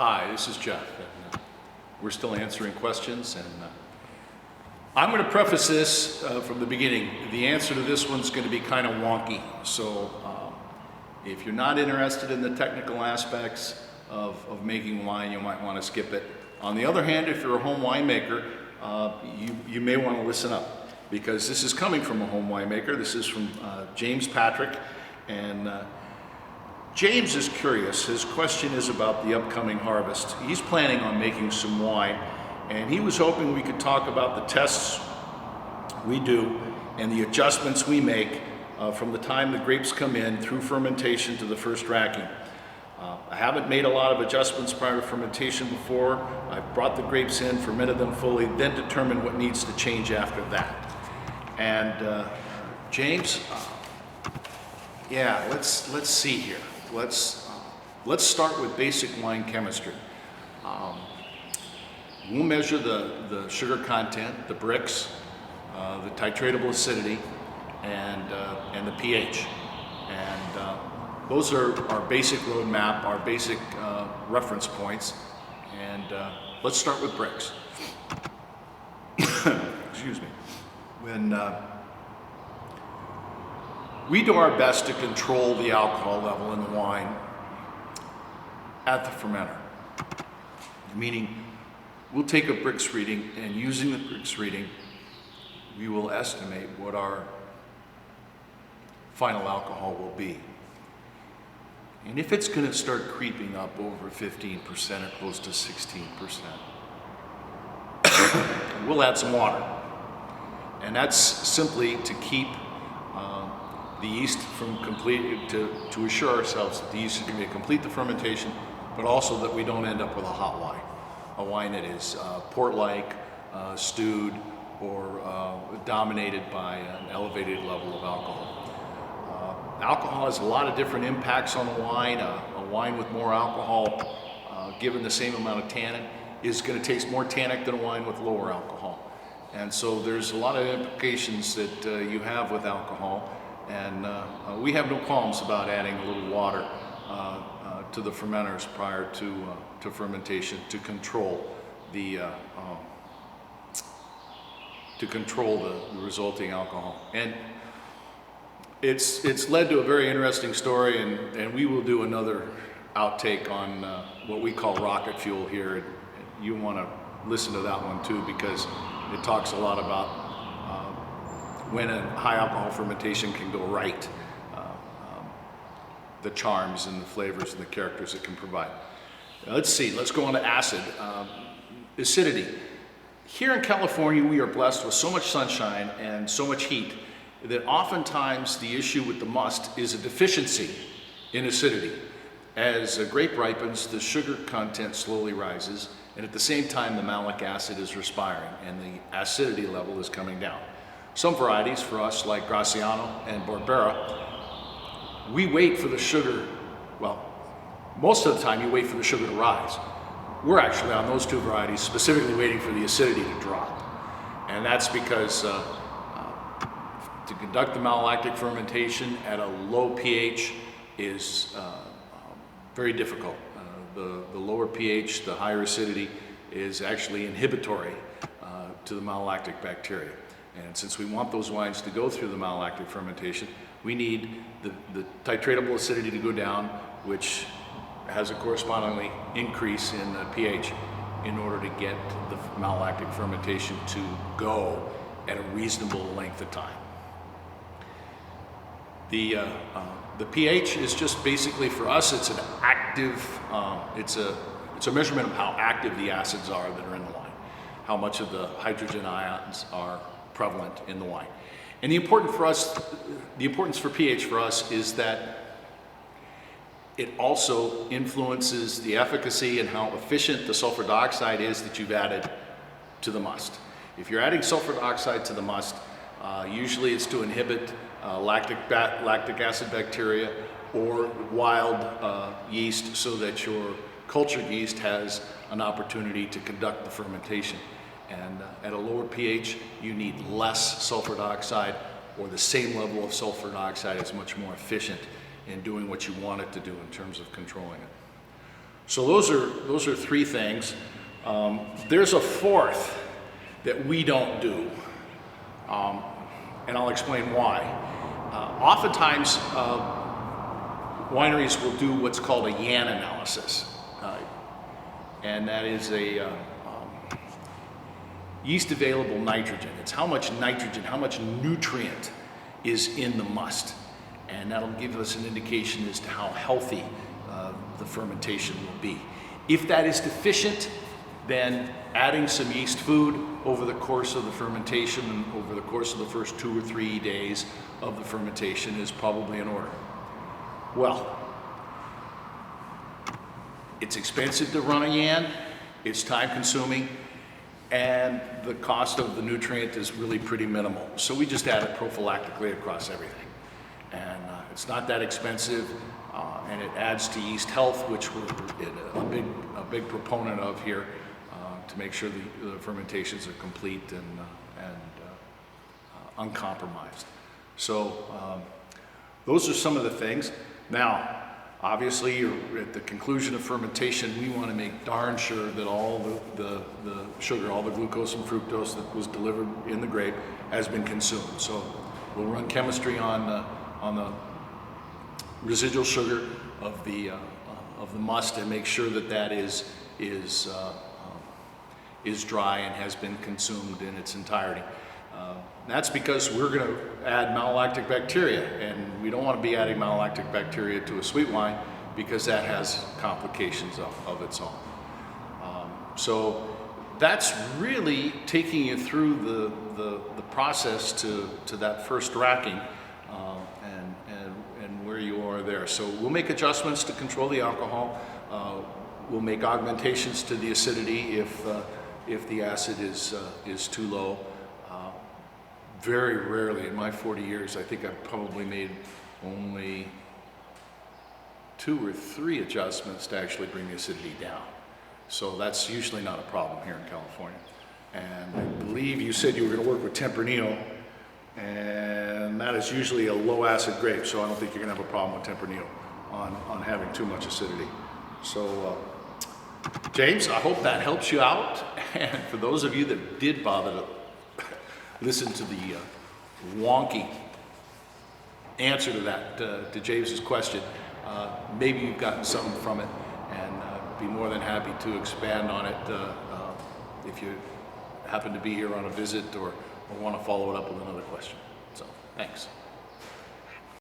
Hi, this is Jeff, and we're still answering questions. And I'm going to preface this from the beginning. The answer to this one's going to be kind of wonky. So if you're not interested in the technical aspects of making wine, you might want to skip it. On the other hand, if you're a home winemaker, you may want to listen up, because this is coming from a home winemaker. This is from James Patrick, and James is curious. His question is about the upcoming harvest. He's planning on making some wine, and he was hoping we could talk about the tests we do and the adjustments we make from the time the grapes come in through fermentation to the first racking. I haven't made a lot of adjustments prior to fermentation before. I've brought the grapes in, fermented them fully, then determined what needs to change after that. And James, let's see here. Let's start with basic wine chemistry. We'll measure the sugar content, the Brix, the titratable acidity, and the pH. And those are our basic roadmap, our basic reference points. And let's start with Brix. Excuse me. When we do our best to control the alcohol level in the wine at the fermenter, meaning we'll take a Brix reading, and using the Brix reading, we will estimate what our final alcohol will be. And if it's going to start creeping up over 15% or close to 16%, we'll add some water. And that's simply to keep the yeast from to assure ourselves that the yeast is going to complete the fermentation, but also that we don't end up with a hot wine, a wine that is port-like, stewed, or dominated by an elevated level of alcohol. Alcohol has a lot of different impacts on a wine. A wine with more alcohol, given the same amount of tannin, is going to taste more tannic than a wine with lower alcohol. And so there's a lot of implications that you have with alcohol. And we have no qualms about adding a little water to the fermenters prior to fermentation to control the resulting alcohol. And it's led to a very interesting story, and we will do another outtake on what we call rocket fuel here. And you want to listen to that one too, because it talks a lot about when a high alcohol fermentation can go right, the charms and the flavors and the characters it can provide. Now, let's see, let's go on to acid. Acidity. Here in California, we are blessed with so much sunshine and so much heat that oftentimes the issue with the must is a deficiency in acidity. As a grape ripens, the sugar content slowly rises, and at the same time the malic acid is respiring and the acidity level is coming down. Some varieties for us, like Graciano and Barbera, we wait for the sugar, well, most of the time you wait for the sugar to rise. We're actually on those two varieties specifically waiting for the acidity to drop. And that's because to conduct the malolactic fermentation at a low pH is very difficult. The lower pH, the higher acidity, is actually inhibitory to the malolactic bacteria. And since we want those wines to go through the malolactic fermentation, we need the titratable acidity to go down, which has a correspondingly increase in the pH in order to get the malolactic fermentation to go at a reasonable length of time. The pH is just basically, for us, it's an active, it's a measurement of how active the acids are that are in the wine, how much of the hydrogen ions are prevalent in the wine. And the importance for pH for us is that it also influences the efficacy and how efficient the sulfur dioxide is that you've added to the must. If you're adding sulfur dioxide to the must, usually it's to inhibit lactic acid bacteria or wild yeast, so that your cultured yeast has an opportunity to conduct the fermentation. And at a lower pH, you need less sulfur dioxide, or the same level of sulfur dioxide is much more efficient in doing what you want it to do in terms of controlling it. So those are three things. There's a fourth that we don't do, and I'll explain why. Oftentimes, wineries will do what's called a YAN analysis, and that is a yeast available nitrogen. It's how much nitrogen, how much nutrient is in the must, and that'll give us an indication as to how healthy the fermentation will be. If that is deficient, then adding some yeast food over the course of the fermentation and over the course of the first 2 or 3 days of the fermentation is probably in order. Well, it's expensive to run a YAN, it's time consuming, and the cost of the nutrient is really pretty minimal. So we just add it prophylactically across everything. And it's not that expensive, and it adds to yeast health, which we're a big proponent of here, to make sure the fermentations are complete and uncompromised. So those are some of the things. Now, obviously, at the conclusion of fermentation, we want to make darn sure that all the sugar, all the glucose and fructose that was delivered in the grape has been consumed. So we'll run chemistry on the residual sugar of the must and make sure that that is dry and has been consumed in its entirety. That's because we're going to add malolactic bacteria, and we don't want to be adding malolactic bacteria to a sweet wine because that has complications of its own. So that's really taking you through the process to that first racking and where you are there. So we'll make adjustments to control the alcohol. We'll make augmentations to the acidity if the acid is too low. Very rarely in my 40 years, I think I've probably made only 2 or 3 adjustments to actually bring the acidity down. So that's usually not a problem here in California. And I believe you said you were going to work with Tempranillo, and that is usually a low acid grape, so I don't think you're going to have a problem with Tempranillo on having too much acidity. So James, I hope that helps you out. And for those of you that did bother to listen to the wonky answer to that, to James's question, maybe you've gotten something from it, and be more than happy to expand on it if you happen to be here on a visit or want to follow it up with another question. So, thanks.